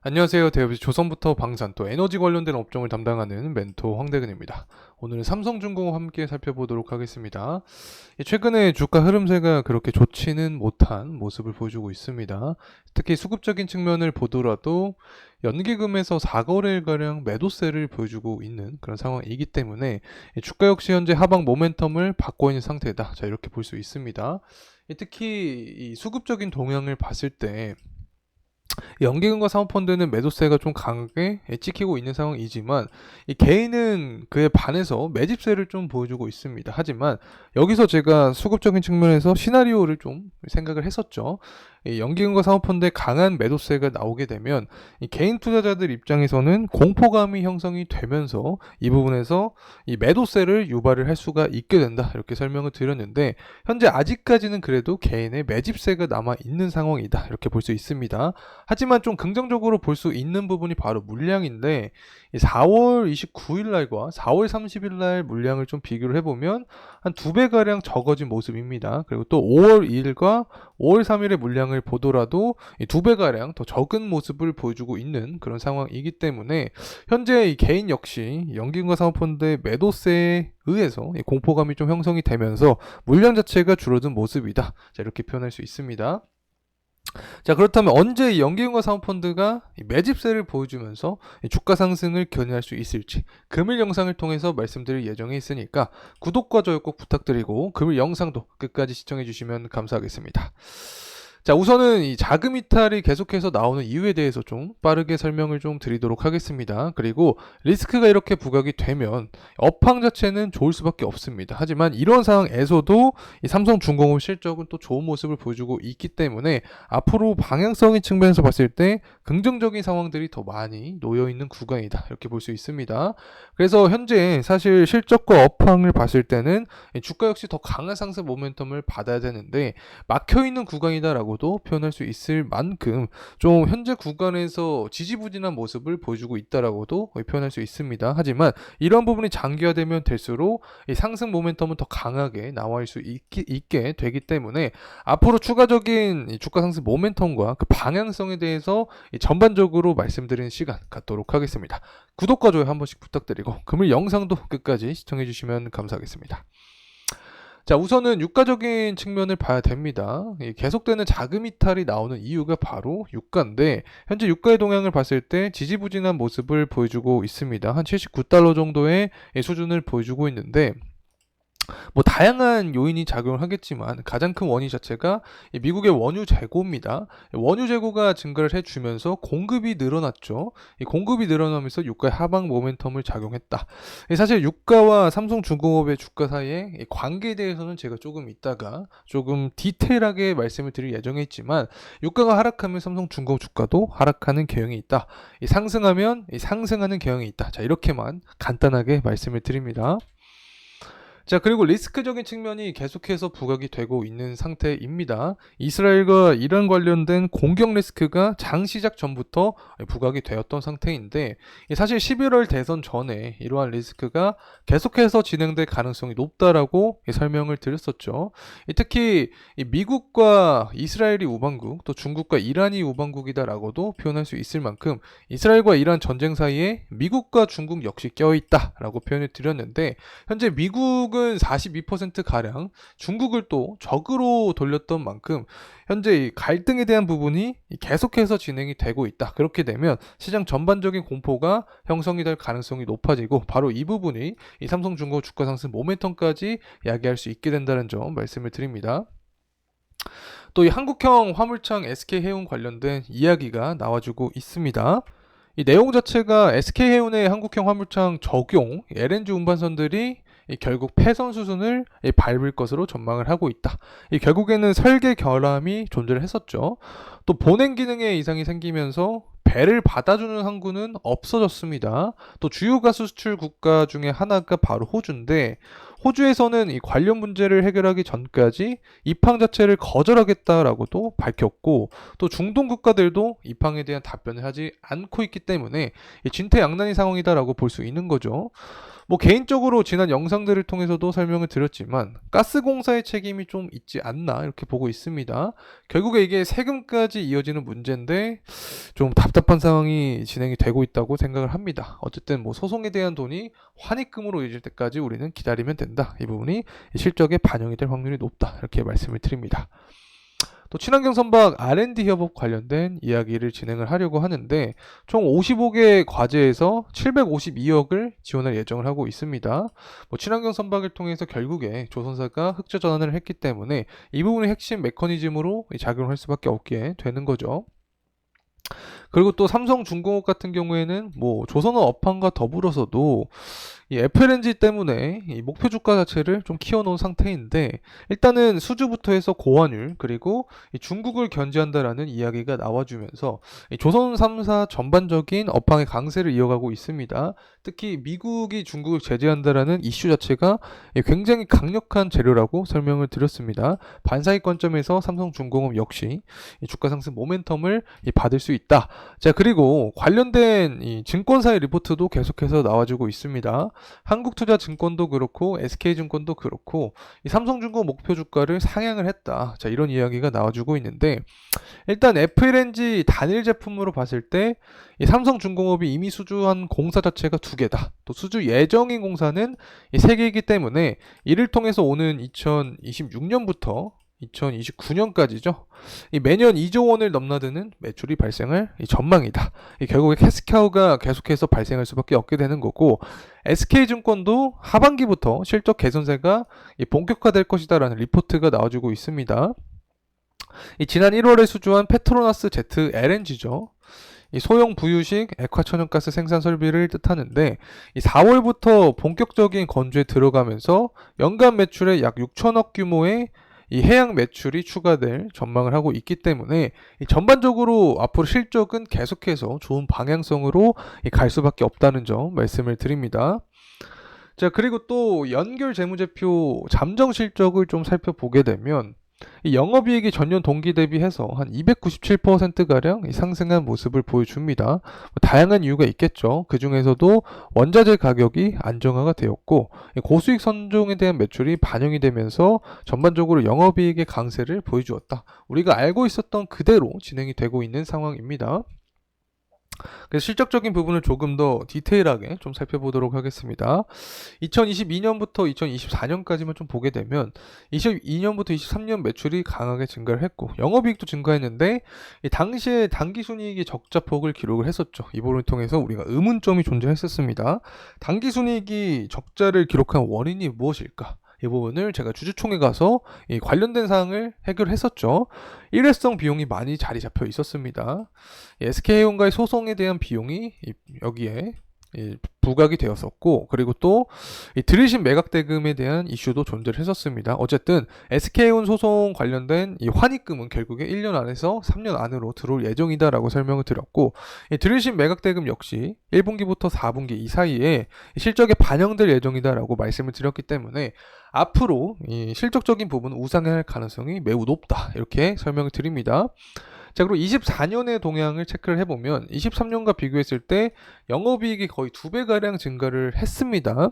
안녕하세요. 대업지 조선부터 방산 또 에너지 관련된 업종을 담당하는 멘토 황대근입니다. 오늘은 삼성중공업 함께 살펴보도록 하겠습니다. 최근에 주가 흐름세가 그렇게 좋지는 못한 모습을 보여주고 있습니다. 특히 수급적인 측면을 보더라도 연기금에서 4거래일가량 매도세를 보여주고 있는 그런 상황이기 때문에 주가 역시 현재 하방 모멘텀을 받고 있는 상태다. 자, 이렇게 볼 수 있습니다. 특히 이 수급적인 동향을 봤을 때 연기금과 사모펀드는 매도세가 좀 강하게 찍히고 있는 상황이지만 이 개인은 그에 반해서 매집세를 좀 보여주고 있습니다. 하지만 여기서 제가 수급적인 측면에서 시나리오를 좀 생각을 했었죠. 이 연기금과 사모펀드의 강한 매도세가 나오게 되면 이 개인 투자자들 입장에서는 공포감이 형성이 되면서 이 부분에서 이 매도세를 유발을 할 수가 있게 된다. 이렇게 설명을 드렸는데 현재 아직까지는 그래도 개인의 매집세가 남아 있는 상황이다. 이렇게 볼 수 있습니다. 하지만 좀 긍정적으로 볼 수 있는 부분이 바로 물량인데 4월 29일 날과 4월 30일 날 물량을 좀 비교를 해보면 한 2배가량 적어진 모습입니다. 그리고 또 5월 2일과 5월 3일의 물량을 보더라도 2배가량 더 적은 모습을 보여주고 있는 그런 상황이기 때문에 현재 이 개인 역시 연기금과 사모펀드의 매도세에 의해서 공포감이 좀 형성이 되면서 물량 자체가 줄어든 모습이다. 자, 이렇게 표현할 수 있습니다. 자, 그렇다면 언제 이 연기금과 사모펀드가 매집세를 보여주면서 주가 상승을 견인할 수 있을지 금일 영상을 통해서 말씀드릴 예정에 있으니까 구독과 좋아요 꼭 부탁드리고 금일 영상도 끝까지 시청해 주시면 감사하겠습니다. 자, 우선은 이 자금 이탈이 계속해서 나오는 이유에 대해서 좀 빠르게 설명을 좀 드리도록 하겠습니다. 그리고 리스크가 이렇게 부각이 되면 업황 자체는 좋을 수밖에 없습니다. 하지만 이런 상황에서도 이 삼성중공업 실적은 또 좋은 모습을 보여주고 있기 때문에 앞으로 방향성의 측면에서 봤을 때 긍정적인 상황들이 더 많이 놓여 있는 구간이다. 이렇게 볼 수 있습니다. 그래서 현재 사실 실적과 업황을 봤을 때는 주가 역시 더 강한 상승 모멘텀을 받아야 되는데 막혀 있는 구간이다라고도 표현할 수 있을 만큼 좀 현재 구간에서 지지부진한 모습을 보여주고 있다라고도 표현할 수 있습니다. 하지만 이런 부분이 장기화되면 될수록 이 상승 모멘텀은 더 강하게 나올 수 있게 되기 때문에 앞으로 추가적인 이 주가 상승 모멘텀과 그 방향성에 대해서 전반적으로 말씀드리는 시간 갖도록 하겠습니다. 구독과 좋아요 한 번씩 부탁드리고 금일 영상도 끝까지 시청해 주시면 감사하겠습니다. 자, 우선은 유가적인 측면을 봐야 됩니다. 계속되는 자금 이탈이 나오는 이유가 바로 유가인데 현재 유가의 동향을 봤을 때 지지부진한 모습을 보여주고 있습니다. 한 79달러 정도의 수준을 보여주고 있는데 뭐 다양한 요인이 작용을 하겠지만 가장 큰 원인 자체가 미국의 원유 재고입니다. 원유 재고가 증가를 해주면서 공급이 늘어났죠. 이 공급이 늘어나면서 유가의 하방 모멘텀을 작용했다. 사실 유가와 삼성중공업의 주가 사이의 이 관계에 대해서는 제가 조금 이따가 조금 디테일하게 말씀을 드릴 예정에 있지만 유가가 하락하면 삼성중공업 주가도 하락하는 경향이 있다. 상승하면 상승하는 경향이 있다. 자, 이렇게만 간단하게 말씀을 드립니다. 자, 그리고 리스크적인 측면이 계속해서 부각이 되고 있는 상태입니다. 이스라엘과 이란 관련된 공격 리스크가 장 시작 전부터 부각이 되었던 상태인데 사실 11월 대선 전에 이러한 리스크가 계속해서 진행될 가능성이 높다라고 설명을 드렸었죠. 특히 미국과 이스라엘이 우방국, 또 중국과 이란이 우방국이다라고도 표현할 수 있을 만큼 이스라엘과 이란 전쟁 사이에 미국과 중국 역시 껴있다라고 표현을 드렸는데 현재 미국은 42%가량 중국을 또 적으로 돌렸던 만큼 현재 이 갈등에 대한 부분이 계속해서 진행이 되고 있다. 그렇게 되면 시장 전반적인 공포가 형성이 될 가능성이 높아지고 바로 이 부분이 이 삼성중공업 주가 상승 모멘텀까지 야기할 수 있게 된다는 점 말씀을 드립니다. 또 이 한국형 화물창 SK해운 관련된 이야기가 나와주고 있습니다. 이 내용 자체가 SK해운의 한국형 화물창 적용 LNG 운반선들이 결국 폐선 수순을 밟을 것으로 전망을 하고 있다. 결국에는 설계 결함이 존재를 했었죠. 또 보냉 기능에 이상이 생기면서 배를 받아주는 항구는 없어졌습니다. 또 주요 가스 수출 국가 중에 하나가 바로 호주인데 호주에서는 이 관련 문제를 해결하기 전까지 입항 자체를 거절하겠다라고도 밝혔고 또 중동 국가들도 입항에 대한 답변을 하지 않고 있기 때문에 진퇴양난의 상황이다라고 볼 수 있는 거죠. 뭐 개인적으로 지난 영상들을 통해서도 설명을 드렸지만 가스공사의 책임이 좀 있지 않나 이렇게 보고 있습니다. 결국에 이게 세금까지 이어지는 문제인데 좀 답답한 상황이 진행이 되고 있다고 생각을 합니다. 어쨌든 뭐 소송에 대한 돈이 환입금으로 이어질 때까지 우리는 기다리면 된다. 이 부분이 실적에 반영이 될 확률이 높다. 이렇게 말씀을 드립니다. 또 친환경 선박 R&D 협업 관련된 이야기를 진행을 하려고 하는데 총 55개 과제에서 752억을 지원할 예정을 하고 있습니다. 뭐 친환경 선박을 통해서 결국에 조선사가 흑자 전환을 했기 때문에 이 부분이 핵심 메커니즘으로 작용할 수밖에 없게 되는 거죠. 그리고 또 삼성중공업 같은 경우에는 뭐 조선업 업황과 더불어서도 이 FLNG 때문에 이 목표 주가 자체를 좀 키워놓은 상태인데 일단은 수주부터 해서 고환율 그리고 이 중국을 견제한다라는 이야기가 나와주면서 이 조선 3사 전반적인 업황의 강세를 이어가고 있습니다. 특히 미국이 중국을 제재한다라는 이슈 자체가 굉장히 강력한 재료라고 설명을 드렸습니다. 반사이권점에서 삼성중공업 역시 이 주가 상승 모멘텀을 받을 수 있다. 자, 그리고 관련된 이 증권사의 리포트도 계속해서 나와주고 있습니다. 한국투자증권도 그렇고 SK증권도 그렇고 이 삼성중공 목표 주가를 상향을 했다. 자, 이런 이야기가 나와주고 있는데 일단 FLNG 단일 제품으로 봤을 때 이 삼성중공업이 이미 수주한 공사 자체가 2개다. 또 수주 예정인 공사는 이 3개이기 때문에 이를 통해서 오는 2026년부터 2029년까지죠. 이 매년 2조 원을 넘나드는 매출이 발생할 이 전망이다. 결국에 캐시카우가 계속해서 발생할 수밖에 없게 되는 거고 SK증권도 하반기부터 실적 개선세가 본격화될 것이다라는 리포트가 나와주고 있습니다. 지난 1월에 수주한 페트로나스 Z LNG죠. 이 소형 부유식 액화천연가스 생산 설비를 뜻하는데 이 4월부터 본격적인 건조에 들어가면서 연간 매출의 약 6천억 규모의 이 해양 매출이 추가될 전망을 하고 있기 때문에 전반적으로 앞으로 실적은 계속해서 좋은 방향성으로 갈 수밖에 없다는 점 말씀을 드립니다. 자, 그리고 또 연결 재무제표 잠정 실적을 좀 살펴보게 되면 이 영업이익이 전년 동기 대비해서 한 297%가량 상승한 모습을 보여줍니다. 다양한 이유가 있겠죠. 그 중에서도 원자재 가격이 안정화가 되었고 고수익 선종에 대한 매출이 반영이 되면서 전반적으로 영업이익의 강세를 보여주었다. 우리가 알고 있었던 그대로 진행이 되고 있는 상황입니다. 그래서 실적적인 부분을 조금 더 디테일하게 좀 살펴보도록 하겠습니다. 2022년부터 2024년까지만 좀 보게 되면 22년부터 23년 매출이 강하게 증가를 했고 영업이익도 증가했는데 이 당시에 당기순이익이 적자폭을 기록을 했었죠. 이 부분을 통해서 우리가 의문점이 존재했었습니다. 당기순이익이 적자를 기록한 원인이 무엇일까? 이 부분을 제가 주주총회 가서 이 관련된 사항을 해결했었죠. 일회성 비용이 많이 자리 잡혀 있었습니다. SK해운과의 소송에 대한 비용이 여기에 부각이 되었었고 그리고 또 들으신 매각 대금에 대한 이슈도 존재를 했었습니다. 어쨌든 SK해운 소송 관련된 이 환입금은 결국에 1년 안에서 3년 안으로 들어올 예정이다라고 설명을 드렸고 들으신 매각 대금 역시 1분기부터 4분기 이 사이에 실적에 반영될 예정이다라고 말씀을 드렸기 때문에 앞으로 이 실적적인 부분 우상향할 가능성이 매우 높다 이렇게 설명을 드립니다. 자, 그리고 24년의 동향을 체크를 해보면 23년과 비교했을 때 영업이익이 거의 2배가량 증가를 했습니다.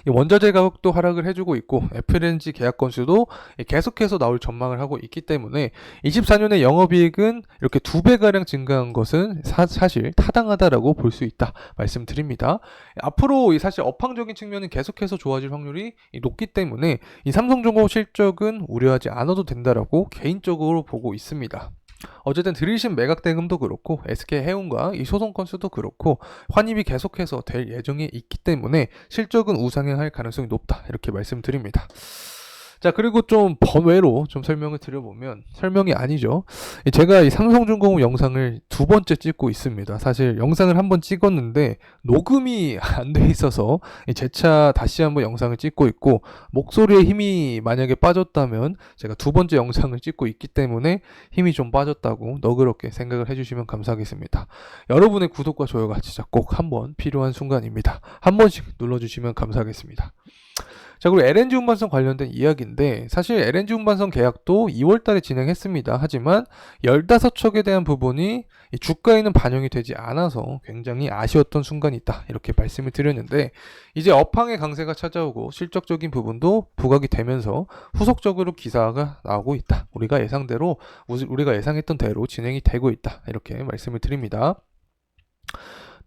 원자재 가격도 하락을 해주고 있고 FLNG 계약 건수도 계속해서 나올 전망을 하고 있기 때문에 24년의 영업이익은 이렇게 2배가량 증가한 것은 사실 타당하다라고 볼 수 있다 말씀드립니다. 앞으로 사실 업황적인 측면은 계속해서 좋아질 확률이 높기 때문에 이 삼성중공업 실적은 우려하지 않아도 된다라고 개인적으로 보고 있습니다. 어쨌든 들으신 매각 대금도 그렇고 SK해운과 이 소송 건수도 그렇고 환입이 계속해서 될 예정에 있기 때문에 실적은 우상향할 가능성이 높다 이렇게 말씀드립니다. 자, 그리고 좀 번외로 좀 설명을 드려보면 설명이 아니죠. 제가 이 삼성중공업 영상을 2번째 찍고 있습니다. 사실 영상을 한번 찍었는데 녹음이 안 돼 있어서 재차 다시 한번 영상을 찍고 있고 목소리에 힘이 만약에 빠졌다면 제가 2번째 영상을 찍고 있기 때문에 힘이 좀 빠졌다고 너그럽게 생각을 해주시면 감사하겠습니다. 여러분의 구독과 좋아요가 진짜 꼭 한번 필요한 순간입니다. 한 번씩 눌러주시면 감사하겠습니다. 자, 그리고 LNG 운반선 관련된 이야기인데 사실 LNG 운반선 계약도 2월 달에 진행했습니다. 하지만 15척에 대한 부분이 이 주가에는 반영이 되지 않아서 굉장히 아쉬웠던 순간이 있다. 이렇게 말씀을 드렸는데 이제 업황의 강세가 찾아오고 실적적인 부분도 부각이 되면서 후속적으로 기사가 나오고 있다. 우리가 예상했던 대로 진행이 되고 있다. 이렇게 말씀을 드립니다.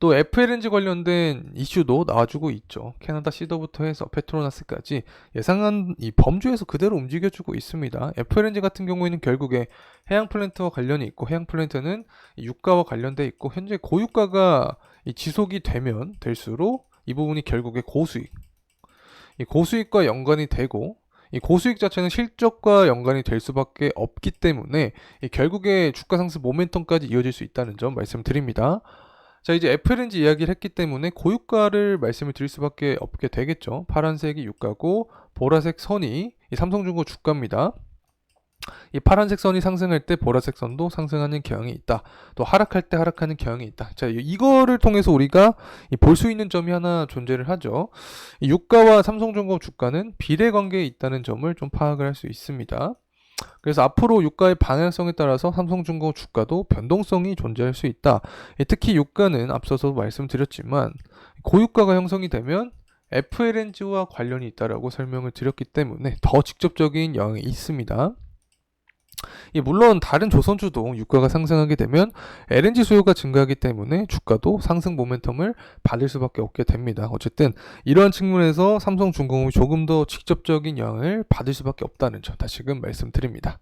또 FLNG 관련된 이슈도 나와주고 있죠. 캐나다 시더부터 해서 페트로나스까지 예상한 이 범주에서 그대로 움직여주고 있습니다. FLNG 같은 경우에는 결국에 해양 플랜트와 관련이 있고 해양 플랜트는 유가와 관련돼 있고 현재 고유가가 지속이 되면 될수록 이 부분이 결국에 이 고수익과 연관이 되고 이 고수익 자체는 실적과 연관이 될 수밖에 없기 때문에 결국에 주가 상승 모멘텀까지 이어질 수 있다는 점 말씀드립니다. 자, 이제 FLNG 이야기를 했기 때문에 고유가를 말씀을 드릴 수밖에 없게 되겠죠. 파란색이 유가고 보라색 선이 이 삼성중공 주가입니다. 이 파란색 선이 상승할 때 보라색 선도 상승하는 경향이 있다. 또 하락할 때 하락하는 경향이 있다. 자, 이거를 통해서 우리가 볼 수 있는 점이 하나 존재를 하죠. 이 유가와 삼성중공 주가는 비례 관계에 있다는 점을 좀 파악을 할 수 있습니다. 그래서 앞으로 유가의 방향성에 따라서 삼성중공 주가도 변동성이 존재할 수 있다. 특히 유가는 앞서서 말씀드렸지만 고유가가 형성이 되면 FLNG와 관련이 있다라고 설명을 드렸기 때문에 더 직접적인 영향이 있습니다. 물론 다른 조선주도 유가가 상승하게 되면 LNG 수요가 증가하기 때문에 주가도 상승 모멘텀을 받을 수밖에 없게 됩니다. 어쨌든 이러한 측면에서 삼성중공업이 조금 더 직접적인 영향을 받을 수밖에 없다는 점 다시금 말씀드립니다.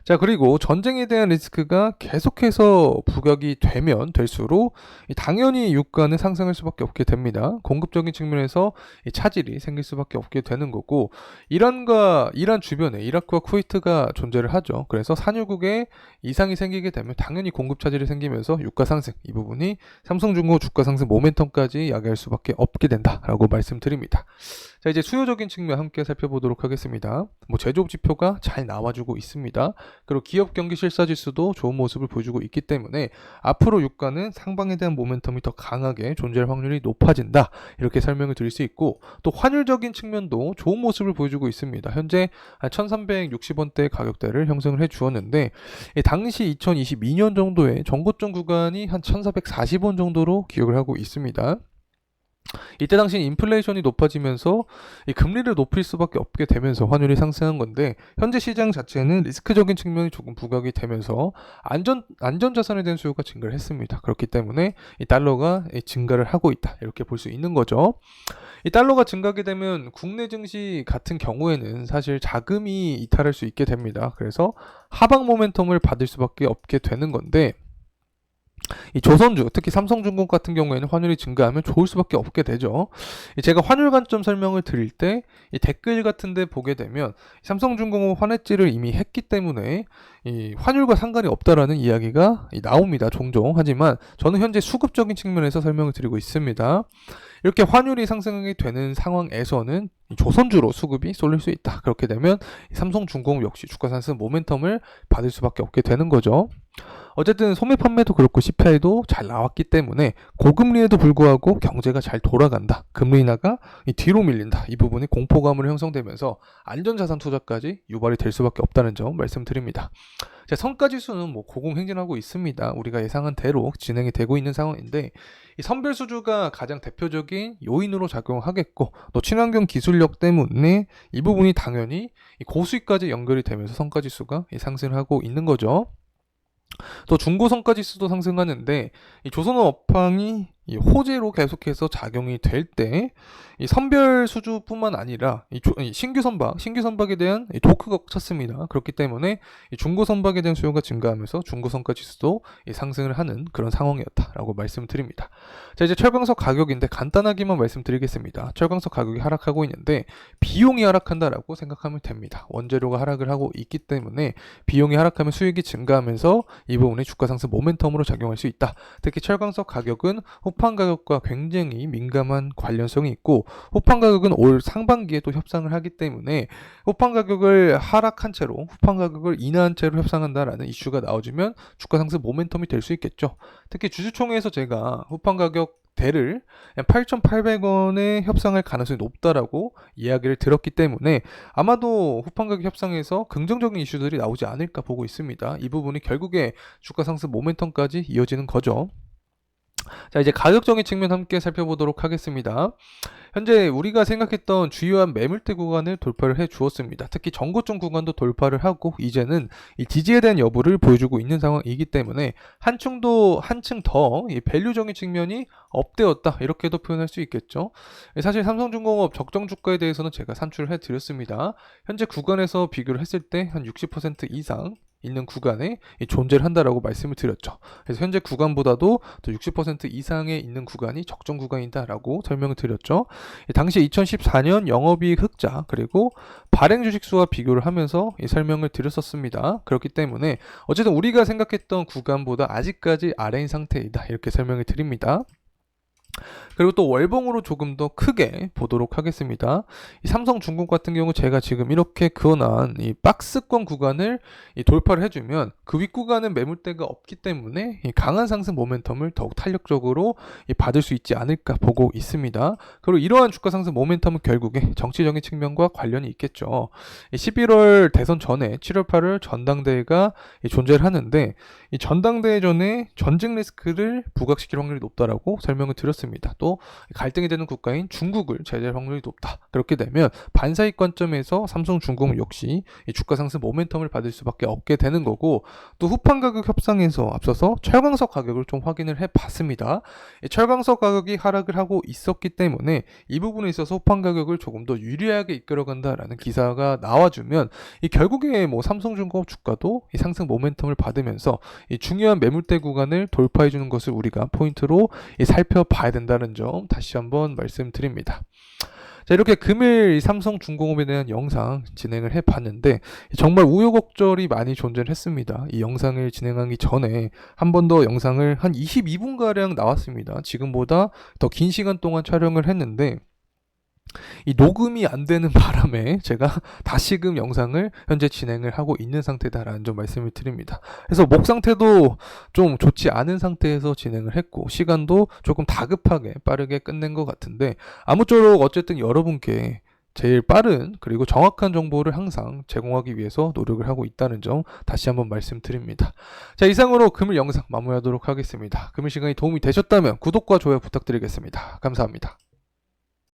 자, 그리고 전쟁에 대한 리스크가 계속해서 부각이 되면 될수록 당연히 유가는 상승할 수밖에 없게 됩니다. 공급적인 측면에서 차질이 생길 수밖에 없게 되는 거고 이란 주변에 이라크와 쿠웨이트가 존재를 하죠. 그래서 산유국에 이상이 생기게 되면 당연히 공급 차질이 생기면서 유가 상승 이 부분이 삼성중공업 주가 상승 모멘텀까지 야기할 수밖에 없게 된다라고 말씀드립니다. 자, 이제 수요적인 측면 함께 살펴보도록 하겠습니다. 제조업 지표가 잘 나와주고 있습니다. 그리고 기업 경기 실사 지수도 좋은 모습을 보여주고 있기 때문에 앞으로 유가는 상방에 대한 모멘텀이 더 강하게 존재할 확률이 높아진다. 이렇게 설명을 드릴 수 있고 또 환율적인 측면도 좋은 모습을 보여주고 있습니다. 현재 1360원대 가격대를 형성을 해 주었는데 당시 2022년 정도의 정고점 구간이 한 1440원 정도로 기억을 하고 있습니다. 이때 당시 인플레이션이 높아지면서 이 금리를 높일 수밖에 없게 되면서 환율이 상승한 건데 현재 시장 자체는 리스크적인 측면이 조금 부각이 되면서 안전 자산에 대한 수요가 증가를 했습니다. 그렇기 때문에 이 달러가 증가를 하고 있다. 이렇게 볼 수 있는 거죠. 이 달러가 증가하게 되면 국내 증시 같은 경우에는 사실 자금이 이탈할 수 있게 됩니다. 그래서 하방 모멘텀을 받을 수밖에 없게 되는 건데 이 조선주, 특히 삼성중공 같은 경우에는 환율이 증가하면 좋을 수밖에 없게 되죠. 제가 환율 관점 설명을 드릴 때 이 댓글 같은 데 보게 되면 삼성중공업 환해지를 이미 했기 때문에 이 환율과 상관이 없다라는 이야기가 나옵니다. 종종. 하지만 저는 현재 수급적인 측면에서 설명을 드리고 있습니다. 이렇게 환율이 상승하게 되는 상황에서는 조선주로 수급이 쏠릴 수 있다. 그렇게 되면 삼성중공업 역시 주가 상승 모멘텀을 받을 수밖에 없게 되는 거죠. 어쨌든 소매 판매도 그렇고 CPI도 잘 나왔기 때문에 고금리에도 불구하고 경제가 잘 돌아간다. 금리 인하가 뒤로 밀린다. 이 부분이 공포감으로 형성되면서 안전자산 투자까지 유발이 될 수밖에 없다는 점 말씀드립니다. 자, 성과지수는 고공행진하고 있습니다. 우리가 예상한 대로 진행이 되고 있는 상황인데 이 선별수주가 가장 대표적인 요인으로 작용하겠고 또 친환경 기술력 때문에 이 부분이 당연히 고수익까지 연결이 되면서 성과지수가 상승을 하고 있는 거죠. 또 중고성과지수도 상승하는데 이 조선업 업황이 이 호재로 계속해서 작용이 될 때 이 선별 수주뿐만 아니라 이 신규 선박에 대한 토크가 찼습니다. 그렇기 때문에 이 중고 선박에 대한 수요가 증가하면서 중고 성과 지수도 상승을 하는 그런 상황이었다라고 말씀드립니다. 자, 이제 철강석 가격인데 간단하게만 말씀드리겠습니다. 철강석 가격이 하락하고 있는데 비용이 하락한다라고 생각하면 됩니다. 원재료가 하락을 하고 있기 때문에 비용이 하락하면 수익이 증가하면서 이 부분이 주가 상승 모멘텀으로 작용할 수 있다. 특히 철강석 가격은 호판 가격과 굉장히 민감한 관련성이 있고 호판 가격은 올 상반기에 또 협상을 하기 때문에 호판 가격을 하락한 채로 호판 가격을 인하한 채로 협상한다라는 이슈가 나와주면 주가 상승 모멘텀이 될 수 있겠죠. 특히 주주총회에서 제가 호판 가격 대를 8,800원에 협상할 가능성이 높다라고 이야기를 들었기 때문에 아마도 후판 가격 협상에서 긍정적인 이슈들이 나오지 않을까 보고 있습니다. 이 부분이 결국에 주가 상승 모멘텀까지 이어지는 거죠. 자, 이제 가격적인 측면 함께 살펴보도록 하겠습니다. 현재 우리가 생각했던 주요한 매물대 구간을 돌파를 해 주었습니다. 특히 전고점 구간도 돌파를 하고 이제는 이 지지에 대한 여부를 보여주고 있는 상황이기 때문에 한층 더 이 밸류적인 측면이 업되었다 이렇게도 표현할 수 있겠죠. 사실 삼성중공업 적정 주가에 대해서는 제가 산출을 해 드렸습니다. 현재 구간에서 비교를 했을 때 한 60% 이상 있는 구간에 존재를 한다라고 말씀을 드렸죠. 그래서 현재 구간보다도 또 60% 이상에 있는 구간이 적정 구간이다라고 설명을 드렸죠. 당시 2014년 영업이익 흑자 그리고 발행 주식수와 비교를 하면서 이 설명을 드렸었습니다. 그렇기 때문에 어쨌든 우리가 생각했던 구간보다 아직까지 아래인 상태이다 이렇게 설명을 드립니다. 그리고 또 월봉으로 조금 더 크게 보도록 하겠습니다. 이 삼성중공업 같은 경우 제가 지금 이렇게 그어놓은 이 박스권 구간을 돌파를 해주면 그 윗구간은 매물대가 없기 때문에 이 강한 상승 모멘텀을 더욱 탄력적으로 받을 수 있지 않을까 보고 있습니다. 그리고 이러한 주가 상승 모멘텀은 결국에 정치적인 측면과 관련이 있겠죠. 11월 대선 전에 7월 8일 전당대회가 존재를 하는데 이 전당대회 전에 전쟁 리스크를 부각시킬 확률이 높다라고 설명을 드렸습니다. 또 갈등이 되는 국가인 중국을 제재할 확률이 높다. 그렇게 되면 반사익 관점에서 삼성중공업 역시 이 주가 상승 모멘텀을 받을 수밖에 없게 되는 거고 또 후판 가격 협상에서 앞서서 철강석 가격을 좀 확인을 해봤습니다. 철강석 가격이 하락을 하고 있었기 때문에 이 부분에 있어서 후판 가격을 조금 더 유리하게 이끌어간다라는 기사가 나와주면 이 결국에 뭐 삼성중공업 주가도 이 상승 모멘텀을 받으면서 이 중요한 매물대 구간을 돌파해주는 것을 우리가 포인트로 살펴봐야 된다는 점 다시 한번 말씀드립니다. 자, 이렇게 금일 삼성중공업에 대한 영상 진행을 해봤는데 정말 우여곡절이 많이 존재를 했습니다. 이 영상을 진행하기 전에 한 번 더 영상을 한 22분가량 나왔습니다. 지금보다 더 긴 시간 동안 촬영을 했는데 이 녹음이 안 되는 바람에 제가 다시금 영상을 현재 진행을 하고 있는 상태다라는 점 말씀을 드립니다. 그래서 목 상태도 좀 좋지 않은 상태에서 진행을 했고 시간도 조금 다급하게 빠르게 끝낸 것 같은데 아무쪼록 어쨌든 여러분께 제일 빠른 그리고 정확한 정보를 항상 제공하기 위해서 노력을 하고 있다는 점 다시 한번 말씀드립니다. 자, 이상으로 금일 영상 마무리하도록 하겠습니다. 금일 시간이 도움이 되셨다면 구독과 좋아요 부탁드리겠습니다. 감사합니다.